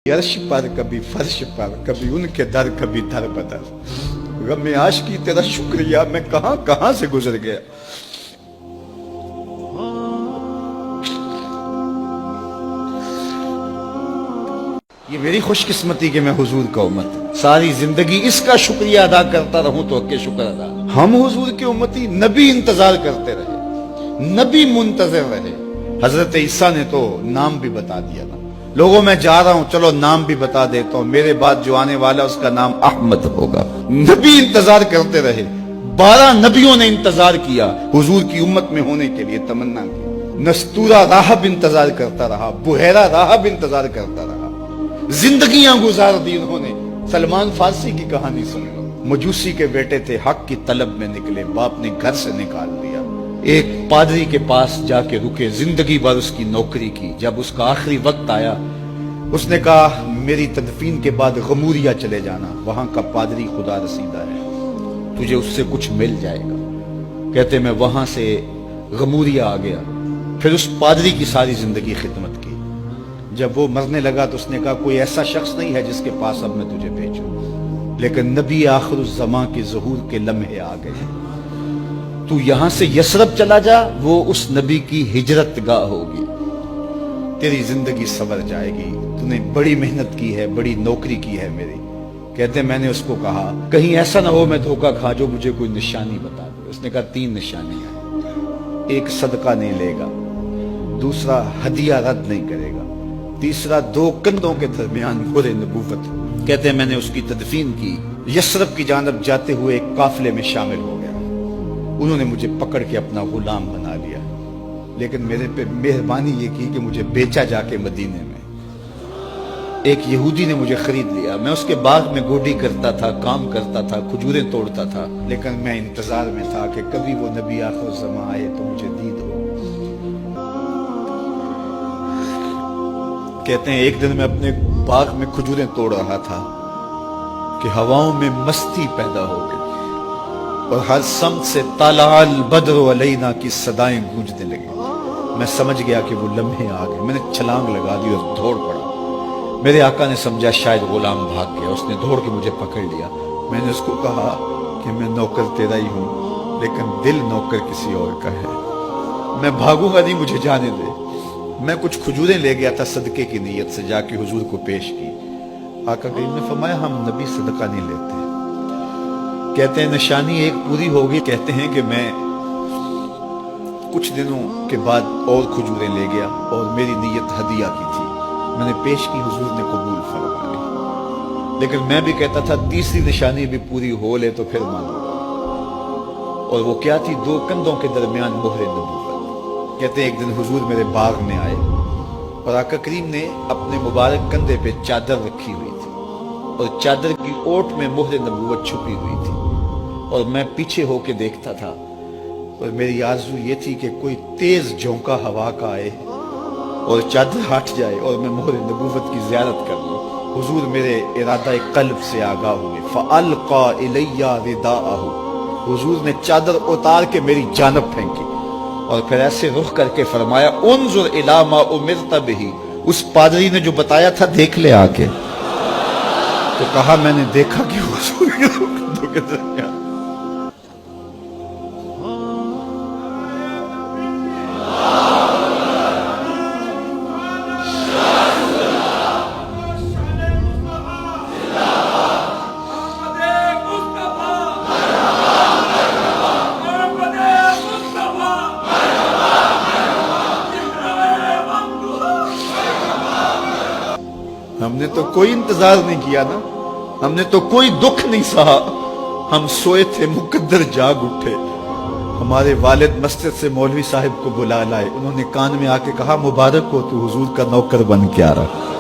अर्श पर कभी फर्श पर कभी उनके दर कभी दर बदर। गम आशिकी तेरा शुक्रिया मैं कहां कहां से गुजर गया। ये मेरी खुशकिस्मती कि मैं हुजूर का उम्मत सारी जिंदगी इसका शुक्रिया अदा करता रहूं तो के शुक्र अदा। हम हुजूर की उम्मती नबी इंतजार करते रहे, नबी मुंतजर रहे। हजरत ईसा ने तो नाम भी बता दिया ना, लोगों मैं जा रहा हूं चलो नाम भी बता देता हूं, मेरे बाद जो आने वाला उसका नाम अहमद होगा। नबी इंतजार करते रहे, 12 नबियों ने इंतजार किया हुजूर की उम्मत में होने के लिए, तमन्ना की। नस्तूरा राहब इंतजार करता रहा, बुहैरा राहब इंतजार करता रहा, जिंदगियां गुजार दी उन्होंने। सलमान फारसी की कहानी सुन लो, मजूसी के बेटे थे, हक की तलब में निकले, बाप ने घर से निकाल दिया। एक पादरी के पास जाके रुके, जिंदगी भर उसकी नौकरी की। जब उसका आखिरी वक्त आया उसने कहा मेरी तदफीन के बाद गमूरिया चले जाना, वहां का पादरी खुदा रसीदा है, तुझे उससे कुछ मिल जाएगा। कहते मैं वहां से गमूरिया आ गया, फिर उस पादरी की सारी जिंदगी खिदमत की। जब वो मरने लगा तो उसने कहा कोई ऐसा शख्स नहीं है जिसके पास अब मैं तुझे भेजूं, लेकिन नबी आखिरुज़्ज़मां के ज़हूर के लम्हे आ गए। तू यहां से यसरब चला जा, वो उस नबी की हिजरत गाह होगी, तेरी जिंदगी संवर जाएगी। तूने बड़ी मेहनत की है, बड़ी नौकरी की है मेरी। कहते मैंने उसको कहा कहीं ऐसा ना हो मैं धोखा खा, जो मुझे कोई निशानी बता दे। उसने कहा 3 निशानियां, एक सदका नहीं लेगा, दूसरा हदिया रद्द नहीं करेगा, तीसरा 2 कंधों के दरमियान मोहरे नबूवत। कहते मैंने उसकी तदफीन की, यसरब की जानब जाते हुए एक काफिले में शामिल हो गया। उन्होंने मुझे पकड़ के अपना गुलाम बना लिया, लेकिन मेरे पे मेहरबानी ये की कि मुझे बेचा जाके मदीने में। एक यहूदी ने मुझे खरीद लिया, मैं उसके बाग में गोडी करता था, काम करता था, खजूरें तोड़ता था, लेकिन मैं इंतजार में था कि कभी वो नबी आखिरुज़्ज़मां आए तो मुझे दीद हो। कहते हैं एक दिन मैं अपने बाग में खजूरें तोड़ रहा था कि हवाओं में मस्ती पैदा हो गई और हर समत से तालाल बद्र अलैना की सदाएं गूंजने लगी। मैं समझ गया कि वो लम्हे आ गए, मैंने छलांग लगा दी और दौड़ पड़ा। मेरे आका ने समझा शायद गुलाम भाग गया, उसने दौड़ के मुझे पकड़ लिया। मैंने उसको कहा कि मैं नौकर तेरा ही हूं, लेकिन दिल नौकर किसी और का है, मैं भागूंगा नहीं, मुझे जाने दे। मैं कुछ खजूरें ले गया था सदके की नीयत से, जाके हुजूर को पेश की। आका करीम ने फरमाया हम नबी सदका नहीं लेते। कहते हैं निशानी एक पूरी होगी। कहते हैं कि मैं कुछ दिनों के बाद और खजूरें ले गया और मेरी नीयत हदिया की थी, मैंने पेश की, हुजूर ने कबूल फरमा ली। लेकिन मैं भी कहता था तीसरी निशानी भी पूरी हो ले तो फिर मानूंगा, और वो क्या थी? 2 कंधों के दरमियान मोहरे नबूवत। कहते हैं एक दिन हुजूर मेरे बाग में आए और आका करीम ने अपने मुबारक कंधे पे चादर रखी हुई थी और चादर की ओट में मोहरे नबूवत छुपी हुई थी, और मैं पीछे होके देखता था। और मेरी आरज़ू ये थी कि कोई तेज झोंका हवा का आए और चादर हट जाए और मैं मोहरे नबूवत की ज़ियारत कर लूं। हुजूर मेरे इरादा कल्ब से आगाह हुए, फ़अल्क़ा इलैया रिदाअहु, हुजूर ने चादर उतार के मेरी जानब फेंकी और फिर ऐसे रुख करके फरमाया उन्जुर इला मा उमिरत बिही। उस पादरी ने जो बताया था देख ले आके। तो कहा मैंने देखा कि हुजूर के कंधों के दरमियान हमने तो कोई इंतजार नहीं किया ना, हमने तो कोई दुख नहीं सहा, हम सोए थे मुकद्दर जाग उठे। हमारे वालिद मस्जिद से मौलवी साहब को बुला लाए, उन्होंने कान में आके कहा मुबारक हो तू हुजूर का नौकर बन के आ रहा।